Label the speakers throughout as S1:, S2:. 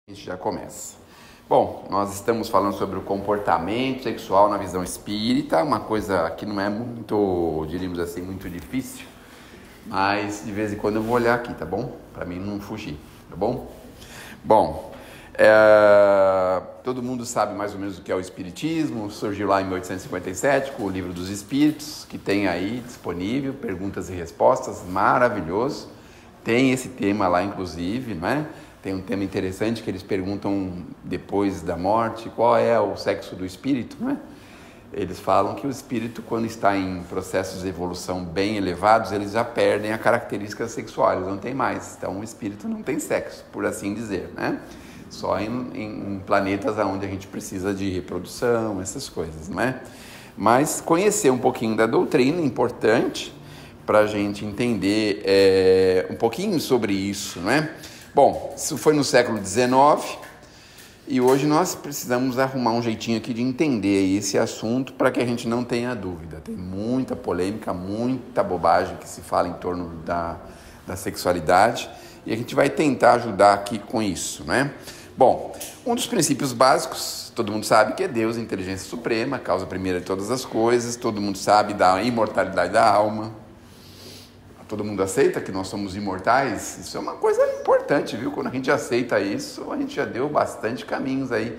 S1: A gente já começa. Bom, nós estamos falando sobre o comportamento sexual na visão espírita, uma coisa que não é muito, diríamos assim, muito difícil, mas de vez em quando eu vou olhar aqui, tá bom? Para mim não fugir, tá bom? Bom, todo mundo sabe mais ou menos o que é o Espiritismo, surgiu lá em 1857 com o Livro dos Espíritos, que tem aí disponível, perguntas e respostas, maravilhoso, tem esse tema lá inclusive, não é? Tem um tema interessante que eles perguntam depois da morte, qual é o sexo do espírito, né? Eles falam que o espírito, quando está em processos de evolução bem elevados, eles já perdem a característica sexual, eles não têm mais. Então o espírito não tem sexo, por assim dizer, né? Só em planetas onde a gente precisa de reprodução, essas coisas, né? Mas conhecer um pouquinho da doutrina é importante para a gente entender um pouquinho sobre isso, né? Bom, isso foi no século XIX e hoje nós precisamos arrumar um jeitinho aqui de entender esse assunto para que a gente não tenha dúvida. Tem muita polêmica, muita bobagem que se fala em torno da sexualidade e a gente vai tentar ajudar aqui com isso, né? Bom, um dos princípios básicos, todo mundo sabe que é Deus, inteligência suprema, causa primeira de todas as coisas, todo mundo sabe da imortalidade da alma. Todo mundo aceita que nós somos imortais? Isso é uma coisa importante, viu? Quando a gente aceita isso, a gente já deu bastante caminhos aí,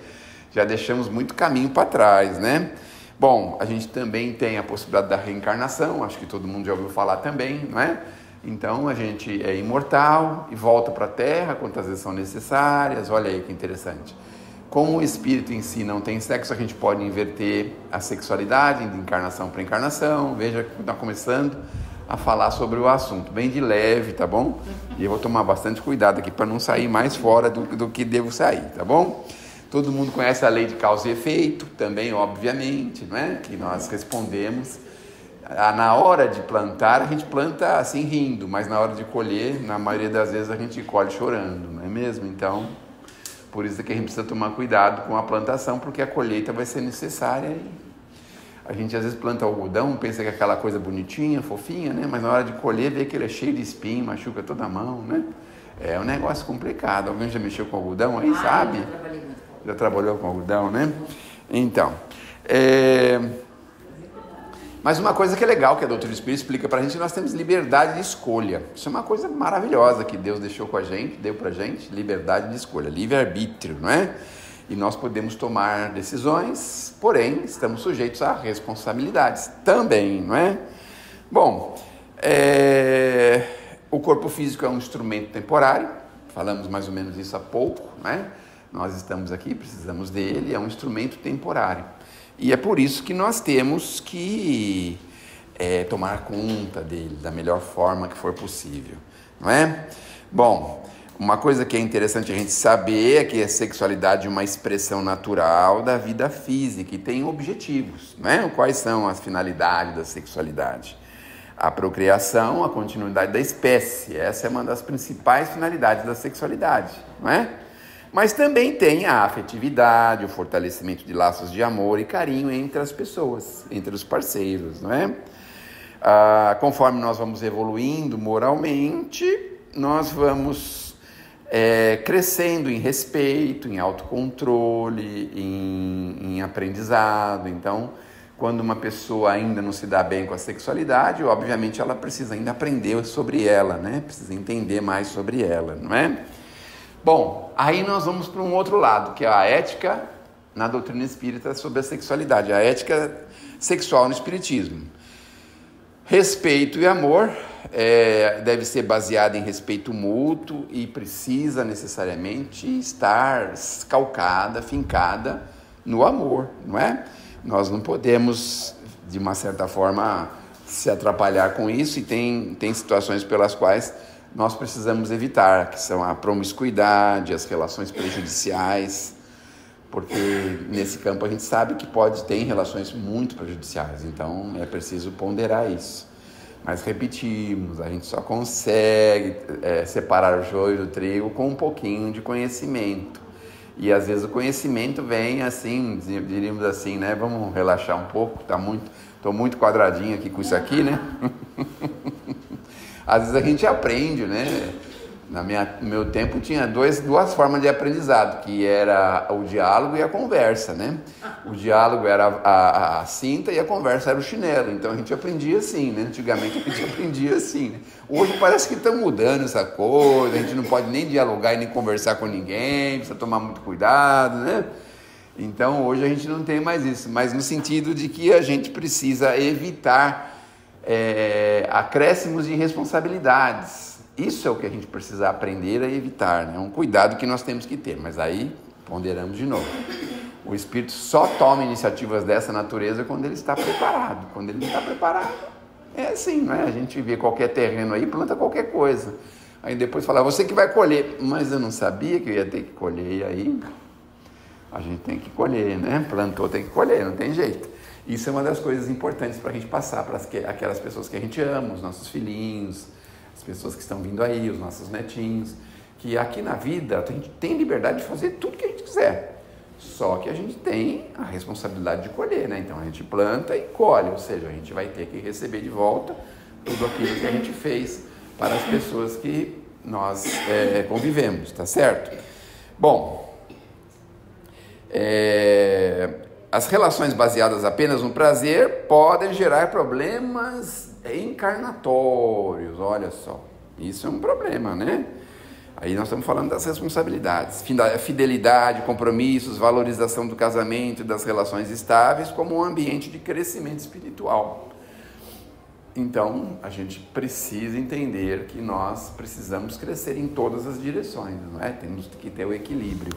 S1: já deixamos muito caminho para trás, né? Bom, a gente também tem a possibilidade da reencarnação, acho que todo mundo já ouviu falar também, não é? Então a gente é imortal e volta para a Terra quantas vezes são necessárias, olha aí que interessante. Como o espírito em si não tem sexo, a gente pode inverter a sexualidade de encarnação para encarnação, veja que está começando a falar sobre o assunto, bem de leve, tá bom? E eu vou tomar bastante cuidado aqui para não sair mais fora do que devo sair, tá bom? Todo mundo conhece a lei de causa e efeito, também, obviamente, não é? Que nós respondemos. Na hora de plantar, a gente planta assim rindo, mas na hora de colher, na maioria das vezes, a gente colhe chorando, não é mesmo? Então, por isso que a gente precisa tomar cuidado com a plantação, porque a colheita vai ser necessária. A gente às vezes planta algodão, pensa que é aquela coisa bonitinha, fofinha, né? Mas na hora de colher, vê que ele é cheio de espinho, machuca toda a mão, né? É um negócio complicado. Alguém já mexeu com algodão aí, sabe?
S2: Eu trabalhei muito com algodão.
S1: Já trabalhou com algodão, né? Então, mas uma coisa que é legal que a doutrina espírita explica pra gente, nós temos liberdade de escolha. Isso é uma coisa maravilhosa que Deus deixou com a gente, deu pra gente, liberdade de escolha, livre-arbítrio, não é? E nós podemos tomar decisões, porém, estamos sujeitos a responsabilidades também, não é? Bom, o corpo físico é um instrumento temporário, falamos mais ou menos isso há pouco, né? Nós estamos aqui, precisamos dele, é um instrumento temporário. E é por isso que nós temos que tomar conta dele da melhor forma que for possível, não é? Bom, uma coisa que é interessante a gente saber é que a sexualidade é uma expressão natural da vida física e tem objetivos, né? Quais são as finalidades da sexualidade? A procriação, a continuidade da espécie, essa é uma das principais finalidades da sexualidade, não é? Mas também tem a afetividade, o fortalecimento de laços de amor e carinho entre as pessoas, entre os parceiros, não é? Conforme nós vamos evoluindo moralmente, nós vamos crescendo em respeito, em autocontrole, em aprendizado. Então, quando uma pessoa ainda não se dá bem com a sexualidade, obviamente ela precisa ainda aprender sobre ela, né? Precisa entender mais sobre ela, não é? Bom, aí nós vamos para um outro lado, que é a ética na doutrina espírita sobre a sexualidade, a ética sexual no espiritismo. Respeito e amor deve ser baseado em respeito mútuo e precisa necessariamente estar calcada, fincada no amor, não é? Nós não podemos, de uma certa forma, se atrapalhar com isso e tem situações pelas quais nós precisamos evitar, que são a promiscuidade, as relações prejudiciais, porque nesse campo a gente sabe que ter relações muito prejudiciais, então é preciso ponderar isso. Mas repetimos, a gente só consegue separar o joio do trigo com um pouquinho de conhecimento. E às vezes o conhecimento vem assim, diríamos assim, né? Vamos relaxar um pouco, estou muito quadradinho aqui com isso aqui, né? Às vezes a gente aprende, né? No meu tempo tinha duas formas de aprendizado, que era o diálogo e a conversa, né? O diálogo era a cinta e a conversa era o chinelo. Então a gente aprendia assim, né? Antigamente a gente aprendia assim, né? Hoje parece que está mudando essa coisa, a gente não pode nem dialogar e nem conversar com ninguém, precisa tomar muito cuidado, né? Então hoje a gente não tem mais isso, mas no sentido de que a gente precisa evitar acréscimos de responsabilidades. Isso é o que a gente precisa aprender a evitar, né? É um cuidado que nós temos que ter, mas aí ponderamos de novo. O Espírito só toma iniciativas dessa natureza quando ele está preparado. Quando ele não está preparado, é assim, não é? A gente vê qualquer terreno aí, planta qualquer coisa. Aí depois fala, você que vai colher. Mas eu não sabia que eu ia ter que colher, e aí a gente tem que colher, né? Plantou, tem que colher, não tem jeito. Isso é uma das coisas importantes para a gente passar para aquelas pessoas que a gente ama, os nossos filhinhos, as pessoas que estão vindo aí, os nossos netinhos, que aqui na vida a gente tem liberdade de fazer tudo que a gente quiser, só que a gente tem a responsabilidade de colher, né? Então a gente planta e colhe, ou seja, a gente vai ter que receber de volta tudo aquilo que a gente fez para as pessoas que nós convivemos, tá certo? Bom, as relações baseadas apenas no prazer podem gerar problemas encarnatórios, olha só, isso é um problema, né? Aí nós estamos falando das responsabilidades, fidelidade, compromissos, valorização do casamento e das relações estáveis como um ambiente de crescimento espiritual. Então, a gente precisa entender que nós precisamos crescer em todas as direções, não é? Temos que ter o equilíbrio.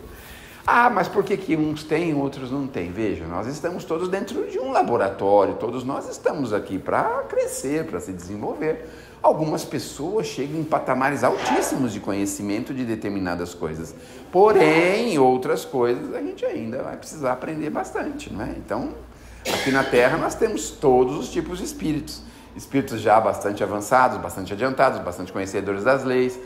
S1: Ah, mas por que uns têm, outros não têm? Veja, nós estamos todos dentro de um laboratório, todos nós estamos aqui para crescer, para se desenvolver. Algumas pessoas chegam em patamares altíssimos de conhecimento de determinadas coisas, porém, outras coisas a gente ainda vai precisar aprender bastante, não é? Então, aqui na Terra nós temos todos os tipos de espíritos, espíritos já bastante avançados, bastante adiantados, bastante conhecedores das leis,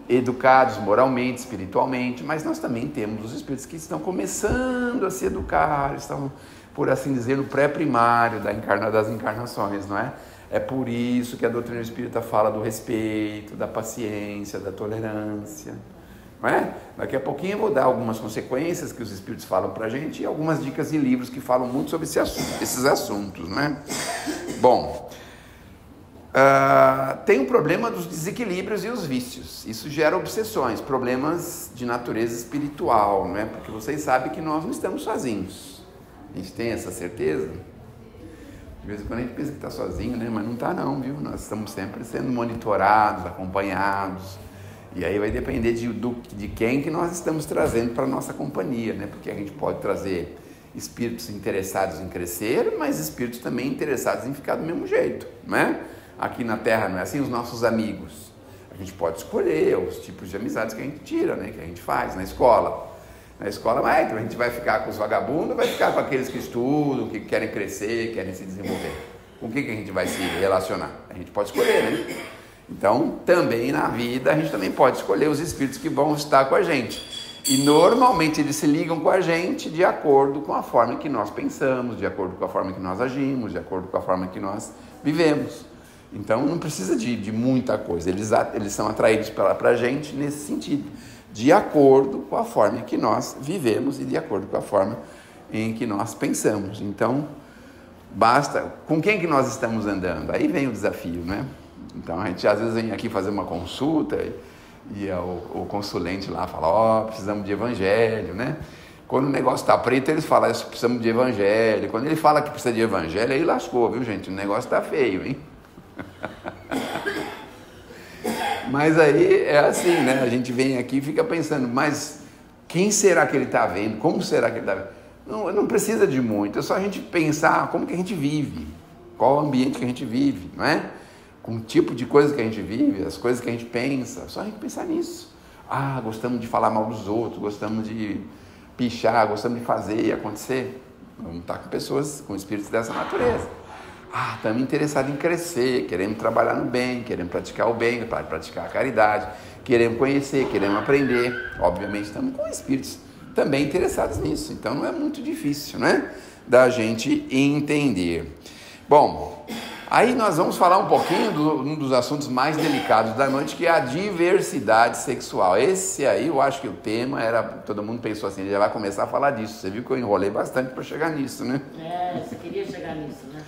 S1: educados moralmente, espiritualmente, mas nós também temos os espíritos que estão começando a se educar, estão, por assim dizer, no pré-primário das encarnações, não é? É por isso que a doutrina espírita fala do respeito, da paciência, da tolerância, não é? Daqui a pouquinho eu vou dar algumas consequências que os espíritos falam pra gente e algumas dicas de livros que falam muito sobre esses assuntos, não é? Bom, tem o problema dos desequilíbrios e os vícios. Isso gera obsessões, problemas de natureza espiritual, não é? Porque vocês sabem que nós não estamos sozinhos. A gente tem essa certeza? De vez em quando a gente pensa que está sozinho, né? Mas não está não, viu? Nós estamos sempre sendo monitorados, acompanhados. E aí vai depender de quem que nós estamos trazendo para a nossa companhia, né? Porque a gente pode trazer espíritos interessados em crescer, mas espíritos também interessados em ficar do mesmo jeito, não é? Aqui na Terra não é assim, os nossos amigos. A gente pode escolher os tipos de amizades que a gente tira, né? Que a gente faz na escola. Na escola, então a gente vai ficar com os vagabundos, vai ficar com aqueles que estudam, que querem crescer, querem se desenvolver. Com quem que a gente vai se relacionar? A gente pode escolher, né? Então, também na vida, a gente também pode escolher os espíritos que vão estar com a gente. E normalmente eles se ligam com a gente de acordo com a forma que nós pensamos, de acordo com a forma que nós agimos, de acordo com a forma que nós vivemos. Então não precisa de muita coisa, eles são atraídos para a gente nesse sentido, de acordo com a forma que nós vivemos e de acordo com a forma em que nós pensamos. Então, basta, com quem que nós estamos andando? Aí vem o desafio, né? Então a gente às vezes vem aqui fazer uma consulta e o consulente lá fala, precisamos de evangelho, né? Quando o negócio está preto, eles falam, precisamos de evangelho. Quando ele fala que precisa de evangelho, aí lascou, viu, gente? O negócio está feio, hein? Mas aí é assim, né? A gente vem aqui e fica pensando, mas quem será que ele está vendo? Como será que ele está vendo? Não precisa de muito, é só a gente pensar como que a gente vive, qual o ambiente que a gente vive, não é? Com o tipo de coisa que a gente vive, as coisas que a gente pensa, é só a gente pensar nisso. Gostamos de falar mal dos outros, gostamos de pichar, gostamos de fazer e acontecer. Vamos estar com pessoas, com espíritos dessa natureza. Estamos interessados em crescer, queremos trabalhar no bem, queremos praticar o bem, praticar a caridade, queremos conhecer, queremos aprender. Obviamente estamos com espíritos também interessados nisso, então não é muito difícil, né? Da gente entender. Bom, Aí nós vamos falar um pouquinho de um dos assuntos mais delicados da noite, que é a diversidade sexual. Esse aí eu acho que o tema era, todo mundo pensou assim, ele já vai começar a falar disso. Você viu que eu enrolei bastante para chegar nisso, né?
S2: Você queria chegar nisso, né?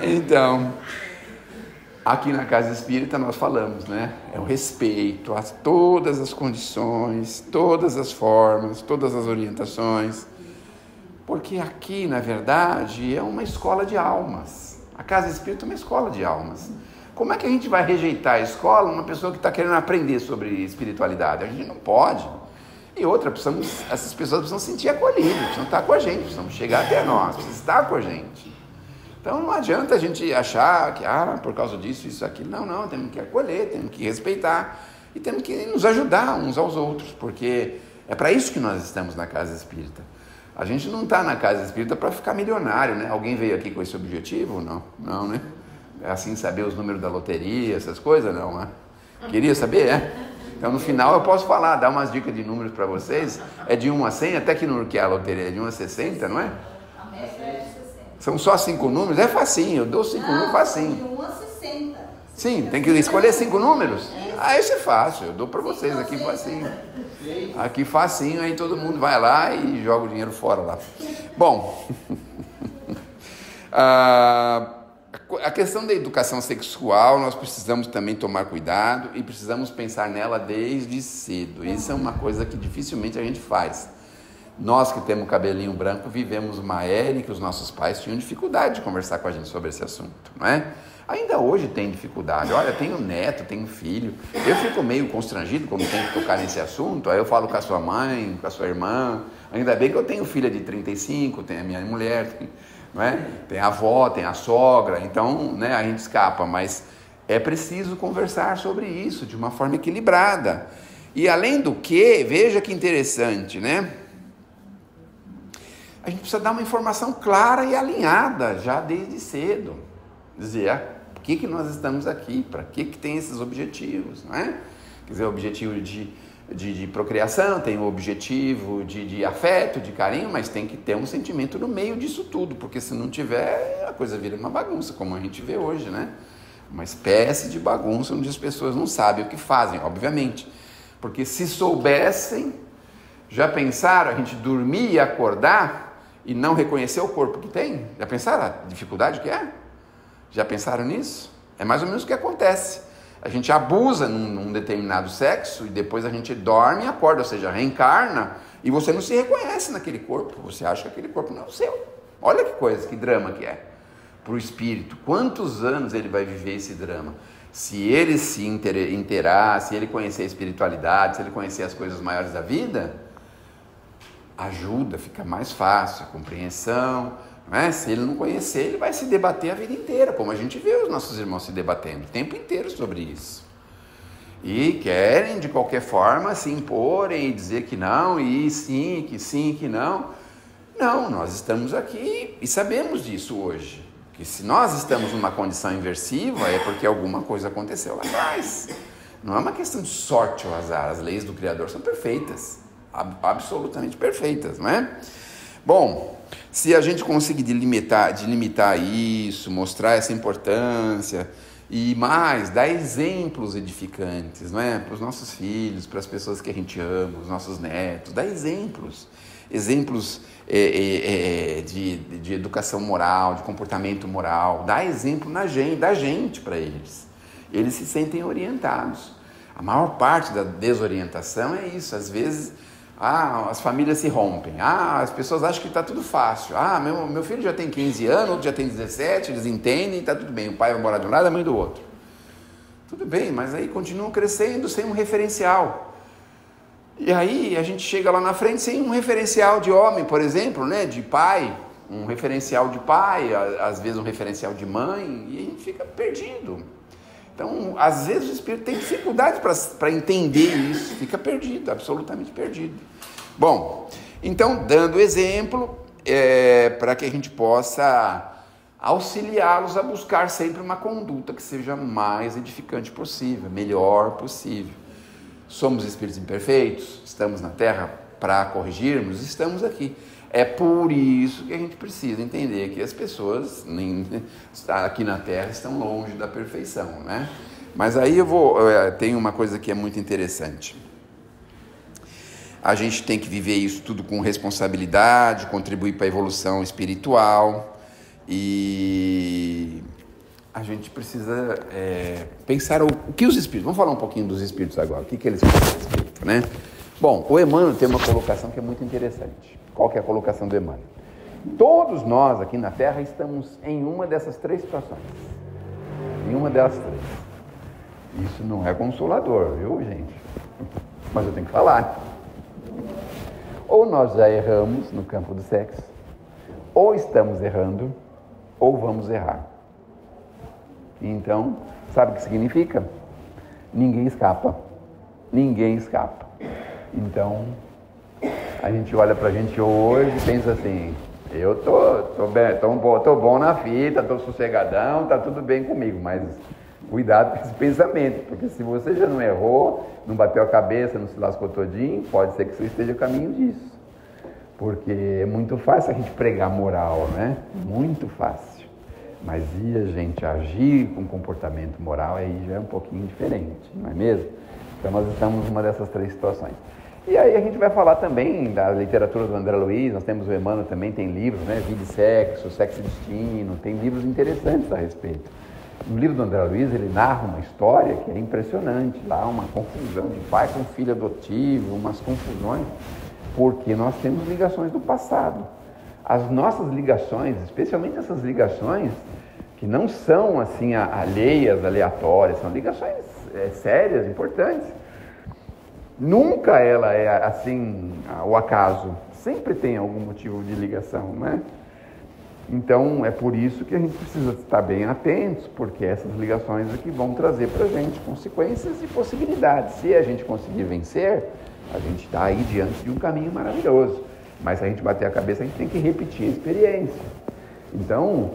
S1: Então, aqui na Casa Espírita nós falamos, né? É o respeito a todas as condições, todas as formas, todas as orientações. Porque aqui, na verdade, é uma escola de almas. A Casa Espírita é uma escola de almas. Como é que a gente vai rejeitar a escola uma pessoa que está querendo aprender sobre espiritualidade? A gente não pode. E outra, essas pessoas precisam sentir acolhidas, precisam estar com a gente, precisam chegar até nós, precisam estar com a gente. Então não adianta a gente achar que, por causa disso, isso, aquilo. Não, temos que acolher, temos que respeitar e temos que nos ajudar uns aos outros, porque é para isso que nós estamos na Casa Espírita. A gente não está na Casa Espírita para ficar milionário, né? Alguém veio aqui com esse objetivo? Não, né? É assim, saber os números da loteria, essas coisas? Não, né? Queria saber, é? Então no final eu posso falar, dar umas dicas de números para vocês. É de 1 a 100, até que número que é a loteria? É de 1 a 60, não é? São só 5 números? É facinho, eu dou 5 números facinho.
S3: De 1 a 60.
S1: Sim, tem que escolher 5 números? Isso é fácil, eu dou para vocês aqui facinho. Aqui facinho, aí todo mundo vai lá e joga o dinheiro fora lá. Bom, a questão da educação sexual, nós precisamos também tomar cuidado e precisamos pensar nela desde cedo. Isso é uma coisa que dificilmente a gente faz. Nós que temos cabelinho branco vivemos uma era em que os nossos pais tinham dificuldade de conversar com a gente sobre esse assunto, não é? Ainda hoje tem dificuldade. Olha, tenho neto, tenho filho. Eu fico meio constrangido quando tenho que tocar nesse assunto. Aí eu falo com a sua mãe, com a sua irmã. Ainda bem que eu tenho filha de 35, tenho a minha mulher, não é? Tem a avó, tem a sogra. Então, né, a gente escapa, mas é preciso conversar sobre isso de uma forma equilibrada. E além do que, veja que interessante, né? A gente precisa dar uma informação clara e alinhada já desde cedo. Dizer, por que nós estamos aqui? Para que tem esses objetivos, não é? Quer dizer, o objetivo de procriação, tem o objetivo de afeto, de carinho, mas tem que ter um sentimento no meio disso tudo, porque se não tiver, a coisa vira uma bagunça, como a gente vê hoje, né? Uma espécie de bagunça onde as pessoas não sabem o que fazem, obviamente. Porque se soubessem, já pensaram a gente dormir e acordar e não reconhecer o corpo que tem? Já pensaram a dificuldade que é? Já pensaram nisso? É mais ou menos o que acontece. A gente abusa num determinado sexo e depois a gente dorme e acorda, ou seja, reencarna e você não se reconhece naquele corpo. Você acha que aquele corpo não é o seu. Olha que coisa, que drama que é. Para o espírito, quantos anos ele vai viver esse drama? Se ele se inteirar, se ele conhecer a espiritualidade, se ele conhecer as coisas maiores da vida, ajuda, fica mais fácil, a compreensão. Se ele não conhecer, ele vai se debater a vida inteira, como a gente vê os nossos irmãos se debatendo o tempo inteiro sobre isso. E querem, de qualquer forma, se imporem e dizer que não, e sim, que não. Não, nós estamos aqui e sabemos disso hoje. Que se nós estamos numa condição inversiva, é porque alguma coisa aconteceu lá atrás. Não é uma questão de sorte ou azar, as leis do Criador são perfeitas, absolutamente perfeitas, não é? Bom, se a gente conseguir delimitar isso, mostrar essa importância e mais, dar exemplos edificantes, não é? Para os nossos filhos, para as pessoas que a gente ama, os nossos netos, dar exemplos de educação moral, de comportamento moral, dar exemplo da gente para eles. Eles se sentem orientados. A maior parte da desorientação é isso, às vezes... as famílias se rompem. As pessoas acham que está tudo fácil. Meu filho já tem 15 anos, outro já tem 17, eles entendem, está tudo bem. O pai vai morar de um lado, a mãe do outro. Tudo bem, mas aí continuam crescendo sem um referencial. E aí a gente chega lá na frente sem um referencial de homem, por exemplo, né? De pai, um referencial de pai, às vezes um referencial de mãe, e a gente fica perdido. Então, às vezes o espírito tem dificuldade para entender isso, fica perdido, absolutamente perdido. Bom, então, dando exemplo, para que a gente possa auxiliá-los a buscar sempre uma conduta que seja mais edificante possível, melhor possível. Somos espíritos imperfeitos, estamos na Terra para corrigirmos, estamos aqui. É por isso que a gente precisa entender que as pessoas aqui na Terra estão longe da perfeição, né? Mas aí tem uma coisa que é muito interessante. A gente tem que viver isso tudo com responsabilidade, contribuir para a evolução espiritual e a gente precisa pensar o que os espíritos... Vamos falar um pouquinho dos espíritos agora. O que eles fazem a respeito, né? Bom, o Emmanuel tem uma colocação que é muito interessante. Qual que é a colocação do Emmanuel? Todos nós aqui na Terra estamos em uma dessas três situações. Em uma delas três. Isso não é consolador, viu, gente? Mas eu tenho que falar. Ou nós já erramos no campo do sexo, ou estamos errando, ou vamos errar. Então, sabe o que significa? Ninguém escapa. Ninguém escapa. Então, a gente olha pra gente hoje e pensa assim, eu tô bom na fita, tô sossegadão, tá tudo bem comigo, mas cuidado com esse pensamento, porque se você já não errou, não bateu a cabeça, não se lascou todinho, pode ser que você esteja a caminho disso. Porque é muito fácil a gente pregar moral, né? Muito fácil. Mas e a gente agir com comportamento moral, aí já é um pouquinho diferente, não é mesmo? Então nós estamos numa dessas três situações. E aí a gente vai falar também da literatura do André Luiz, nós temos o Emmanuel também, tem livros, né? Vida e Sexo, Sexo e Destino, tem livros interessantes a respeito. No livro do André Luiz, ele narra uma história que é impressionante, lá uma confusão de pai com filho adotivo, umas confusões, porque nós temos ligações do passado. As nossas ligações, especialmente essas ligações que não são assim alheias, aleatórias, são ligações sérias, importantes. Nunca ela é assim, o acaso. Sempre tem algum motivo de ligação, né? Então, é por isso que a gente precisa estar bem atentos, porque essas ligações aqui vão trazer para a gente consequências e possibilidades. Se a gente conseguir vencer, a gente está aí diante de um caminho maravilhoso. Mas se a gente bater a cabeça, a gente tem que repetir a experiência. Então,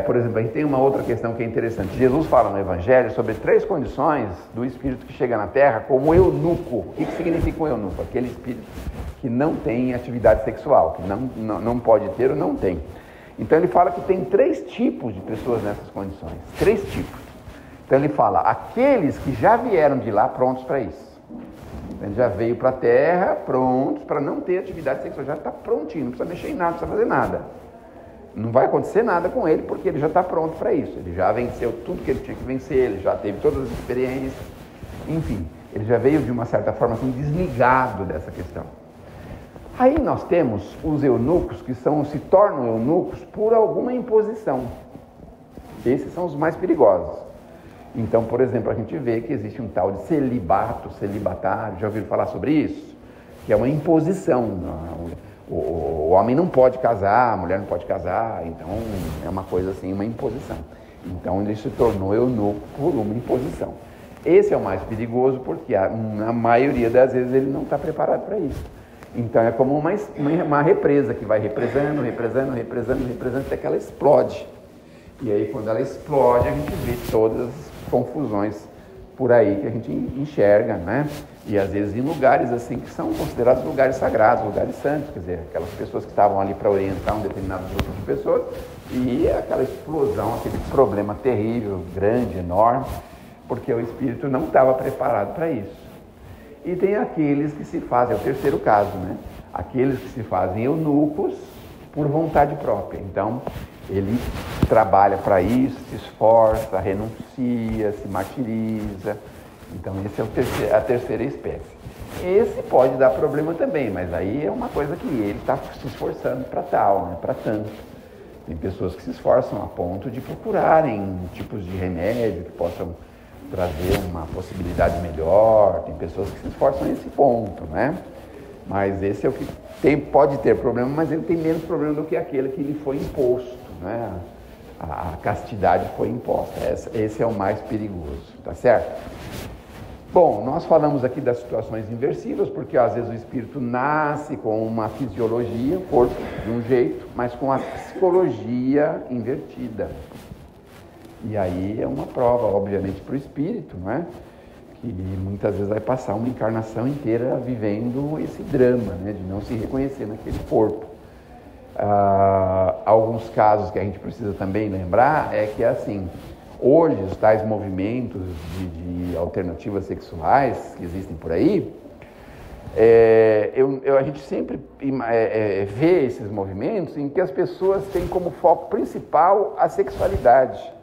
S1: por exemplo, a gente tem uma outra questão que é interessante. Jesus fala no Evangelho sobre 3 condições do espírito que chega na Terra como eunuco. O que significa um eunuco? Aquele espírito que não tem atividade sexual, que não pode ter ou não tem. Então ele fala que tem 3 tipos de pessoas nessas condições. 3 tipos. Então ele fala, aqueles que já vieram de lá prontos para isso. Ele já veio para a Terra prontos para não ter atividade sexual. Já está prontinho, não precisa mexer em nada, não precisa fazer nada. Não vai acontecer nada com ele porque ele já está pronto para isso. Ele já venceu tudo que ele tinha que vencer, ele já teve todas as experiências. Enfim, ele já veio de uma certa forma assim, desligado dessa questão. Aí nós temos os eunucos que se tornam eunucos por alguma imposição. Esses são os mais perigosos. Então, por exemplo, a gente vê que existe um tal de celibatário, já ouviram falar sobre isso? Que é uma imposição. O homem não pode casar, a mulher não pode casar, então é uma coisa assim, uma imposição. Então ele se tornou eunuco por uma imposição. Esse é o mais perigoso porque na maioria das vezes ele não está preparado para isso. Então é como uma represa que vai represando, até que ela explode. E aí quando ela explode a gente vê todas as confusões por aí que a gente enxerga, né? E às vezes em lugares assim que são considerados lugares sagrados, lugares santos, quer dizer, aquelas pessoas que estavam ali para orientar um determinado grupo de pessoas e aquela explosão, aquele problema terrível, grande, enorme, porque o espírito não estava preparado para isso. E tem aqueles que se fazem, é o terceiro caso, né? Aqueles que se fazem eunucos por vontade própria. Então, ele trabalha para isso, se esforça, renuncia, se martiriza. Então, esse é a terceira espécie. Esse pode dar problema também, mas aí é uma coisa que ele está se esforçando para tal, né? Para tanto. Tem pessoas que se esforçam a ponto de procurarem tipos de remédio que possam trazer uma possibilidade melhor. Tem pessoas que se esforçam nesse ponto, né? Mas esse é o que pode ter problema, mas ele tem menos problema do que aquele que lhe foi imposto, né? A castidade foi imposta. Esse é o mais perigoso, tá certo? Bom, nós falamos aqui das situações inversivas, porque às vezes o espírito nasce com uma fisiologia, o corpo de um jeito, mas com a psicologia invertida. E aí é uma prova, obviamente, para o espírito, não é? que muitas vezes vai passar uma encarnação inteira vivendo esse drama, né, de não se reconhecer naquele corpo. Alguns casos que a gente precisa também lembrar é que, assim, hoje os tais movimentos de alternativas sexuais que existem por aí, a gente sempre vê esses movimentos em que as pessoas têm como foco principal a sexualidade.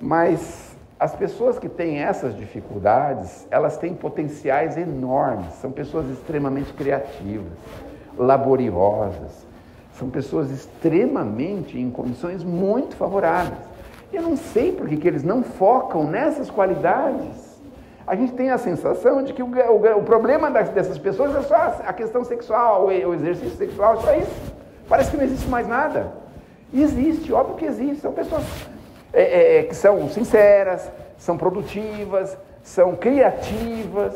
S1: Mas as pessoas que têm essas dificuldades, elas têm potenciais enormes, são pessoas extremamente criativas, laboriosas, são pessoas extremamente em condições muito favoráveis. Eu não sei por que eles não focam nessas qualidades. A gente tem a sensação de que o problema dessas pessoas é só a questão sexual, o exercício sexual, só isso. Parece que não existe mais nada. E existe, óbvio que existe. São pessoas que são sinceras, são produtivas, são criativas.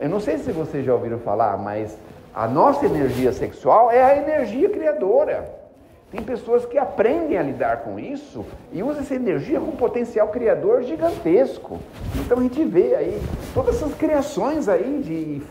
S1: Eu não sei se vocês já ouviram falar, mas a nossa energia sexual é a energia criadora. Tem pessoas que aprendem a lidar com isso e usam essa energia com um potencial criador gigantesco. Então a gente vê aí todas essas criações aí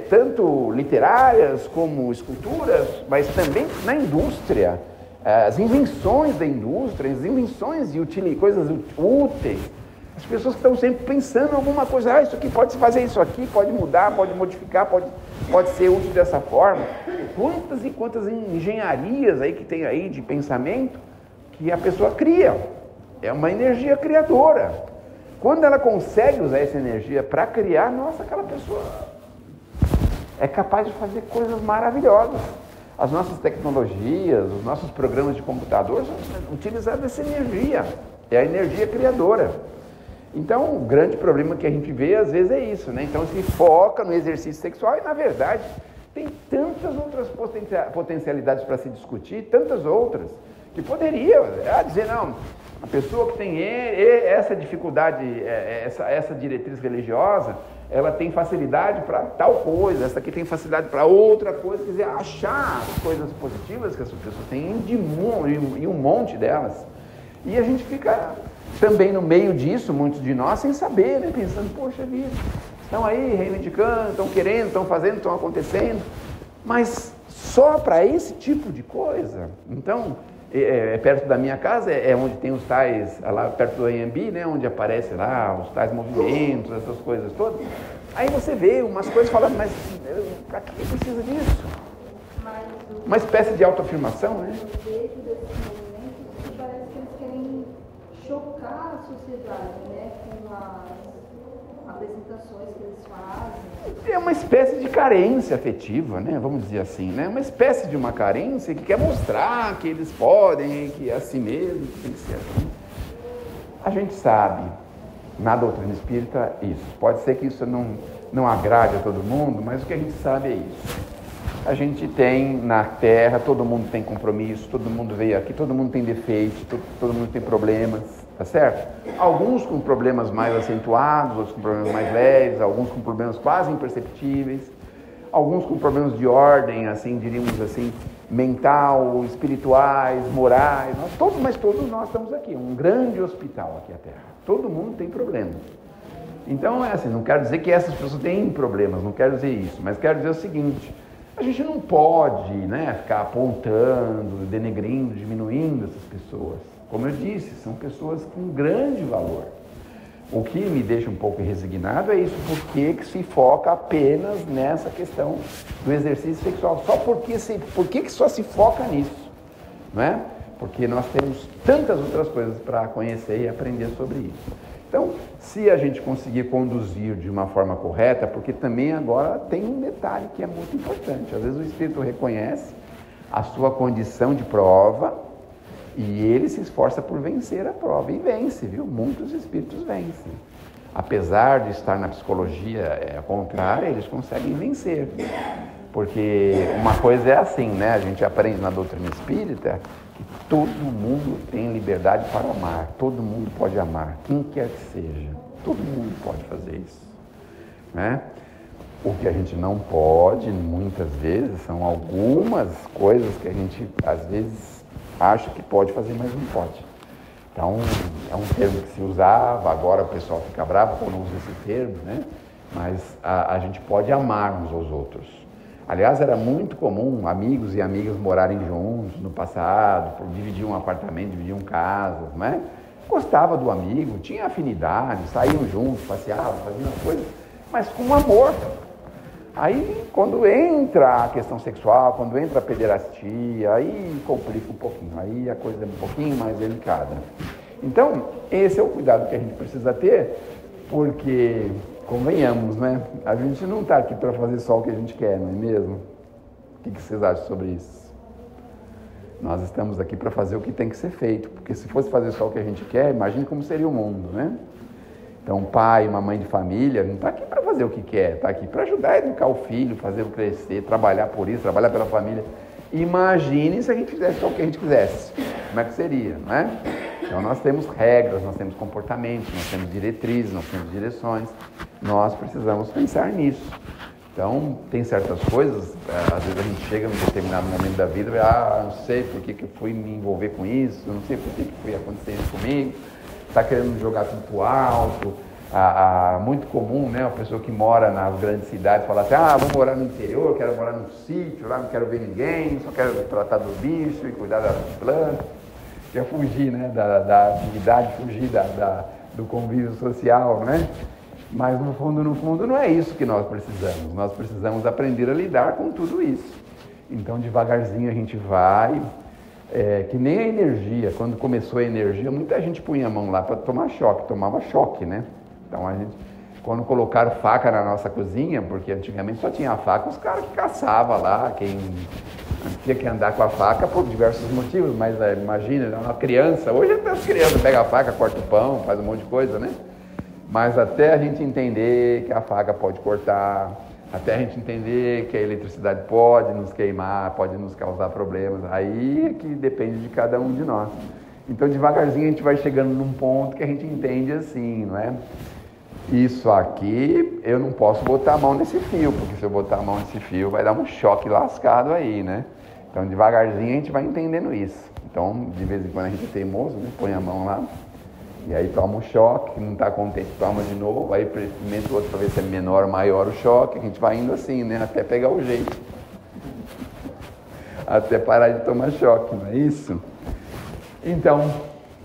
S1: tanto literárias como esculturas, mas também na indústria. As invenções da indústria, as invenções de coisas úteis. As pessoas que estão sempre pensando em alguma coisa, isso aqui pode se fazer isso aqui, pode mudar, pode modificar, pode ser útil dessa forma. Quantas e quantas engenharias aí que tem aí de pensamento que a pessoa cria. É uma energia criadora. Quando ela consegue usar essa energia para criar, nossa, aquela pessoa é capaz de fazer coisas maravilhosas. As nossas tecnologias, os nossos programas de computador são utilizados essa energia. É a energia criadora. Então, o grande problema que a gente vê, às vezes, é isso, né? Então, se foca no exercício sexual e, na verdade, tem tantas outras potencialidades para se discutir, tantas outras, que poderia dizer, não, a pessoa que tem essa dificuldade, essa diretriz religiosa, ela tem facilidade para tal coisa, essa aqui tem facilidade para outra coisa, quer dizer, achar coisas positivas que as pessoas têm e um monte delas. E a gente fica também no meio disso, muitos de nós, sem saber, né? Pensando, poxa vida, estão aí reivindicando, estão querendo, estão fazendo, estão acontecendo, mas só para esse tipo de coisa. Então, perto da minha casa é onde tem os tais, lá perto do AMB, né? Onde aparece lá os tais movimentos, essas coisas todas. Aí você vê umas coisas falando, mas para que precisa disso? Uma espécie de autoafirmação, né?
S3: Chocar a sociedade, né, com as apresentações que eles fazem.
S1: É uma espécie de carência afetiva, né, vamos dizer assim, né, uma espécie de uma carência que quer mostrar que eles podem, que é assim mesmo, que tem que ser assim. A gente sabe, na doutrina espírita, isso. Pode ser que isso não agrade a todo mundo, mas o que a gente sabe é isso. A gente tem na Terra, todo mundo tem compromisso, todo mundo veio aqui, todo mundo tem defeitos, todo mundo tem problemas, tá certo? Alguns com problemas mais acentuados, outros com problemas mais leves, alguns com problemas quase imperceptíveis, alguns com problemas de ordem, assim, diríamos assim, mental, espirituais, morais, mas todos nós estamos aqui, um grande hospital aqui na Terra, todo mundo tem problemas. Então, assim, não quero dizer que essas pessoas têm problemas, não quero dizer isso, mas quero dizer o seguinte: a gente não pode, né, ficar apontando, denegrindo, diminuindo essas pessoas. Como eu disse, são pessoas com grande valor. O que me deixa um pouco resignado é isso, porque que se foca apenas nessa questão do exercício sexual. Por que só se foca nisso? Não é? Porque nós temos tantas outras coisas para conhecer e aprender sobre isso. Então, se a gente conseguir conduzir de uma forma correta, porque também agora tem um detalhe que é muito importante. Às vezes o espírito reconhece a sua condição de prova e ele se esforça por vencer a prova e vence, viu? Muitos espíritos vencem. Apesar de estar na psicologia contrária, eles conseguem vencer. Porque uma coisa é assim, né? A gente aprende na doutrina espírita que todo mundo tem liberdade para amar, todo mundo pode amar, quem quer que seja, todo mundo pode fazer isso, né? O que a gente não pode, muitas vezes, são algumas coisas que a gente, às vezes, acha que pode fazer, mas não pode. Então, é um termo que se usava, agora o pessoal fica bravo quando usa esse termo, né? Mas a gente pode amar uns aos outros. Aliás, era muito comum amigos e amigas morarem juntos no passado, dividiam um apartamento, dividiam casas, né? Gostava do amigo, tinha afinidade, saíam juntos, passeavam, faziam as coisas, mas com amor. Aí, quando entra a questão sexual, quando entra a pederastia, aí complica um pouquinho, aí a coisa é um pouquinho mais delicada. Então, esse é o cuidado que a gente precisa ter, porque, convenhamos, né? A gente não está aqui para fazer só o que a gente quer, não é mesmo? O que vocês acham sobre isso? Nós estamos aqui para fazer o que tem que ser feito, porque se fosse fazer só o que a gente quer, imagine como seria o mundo, né? Então, um pai, uma mãe de família não está aqui para fazer o que quer, está aqui para ajudar a educar o filho, fazê-lo crescer, trabalhar por isso, trabalhar pela família. Imagine se a gente fizesse só o que a gente quisesse, como é que seria, né? Então, nós temos regras, nós temos comportamentos, nós temos diretrizes, nós temos direções, nós precisamos pensar nisso. Então, tem certas coisas, às vezes a gente chega em um determinado momento da vida e não sei por que eu fui me envolver com isso, não sei por que foi acontecer isso comigo, está querendo jogar tudo pro alto. Muito comum, né, uma pessoa que mora nas grandes cidades falar assim, vou morar no interior, quero morar num sítio, lá não quero ver ninguém, só quero tratar do bicho e cuidar das plantas. Quer fugir, né, da atividade, fugir do convívio social, né? Mas no fundo, não é isso que nós precisamos. Nós precisamos aprender a lidar com tudo isso. Então, devagarzinho a gente vai, que nem a energia. Quando começou a energia, muita gente punha a mão lá para tomar choque, tomava choque, né? Então, quando colocaram faca na nossa cozinha, porque antigamente só tinha a faca, os caras que caçavam lá, quem tinha que andar com a faca por diversos motivos, mas imagina, uma criança, hoje até as crianças pegam a faca, cortam o pão, faz um monte de coisa, né? Mas até a gente entender que a faca pode cortar, até a gente entender que a eletricidade pode nos queimar, pode nos causar problemas, aí é que depende de cada um de nós. Então, devagarzinho, a gente vai chegando num ponto que a gente entende assim, não é? Isso aqui, eu não posso botar a mão nesse fio, porque se eu botar a mão nesse fio, vai dar um choque lascado aí, né? Então, devagarzinho, a gente vai entendendo isso. Então, de vez em quando a gente é teimoso, né? Põe a mão lá. E aí toma um choque, não está contente, toma de novo, aí experimenta o outro para ver se é menor ou maior o choque, a gente vai indo assim, né? Até pegar o jeito. Até parar de tomar choque, não é isso? Então,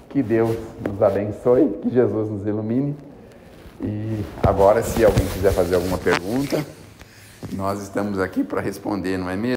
S1: que Deus nos abençoe, que Jesus nos ilumine. E agora, se alguém quiser fazer alguma pergunta, nós estamos aqui para responder, não é mesmo?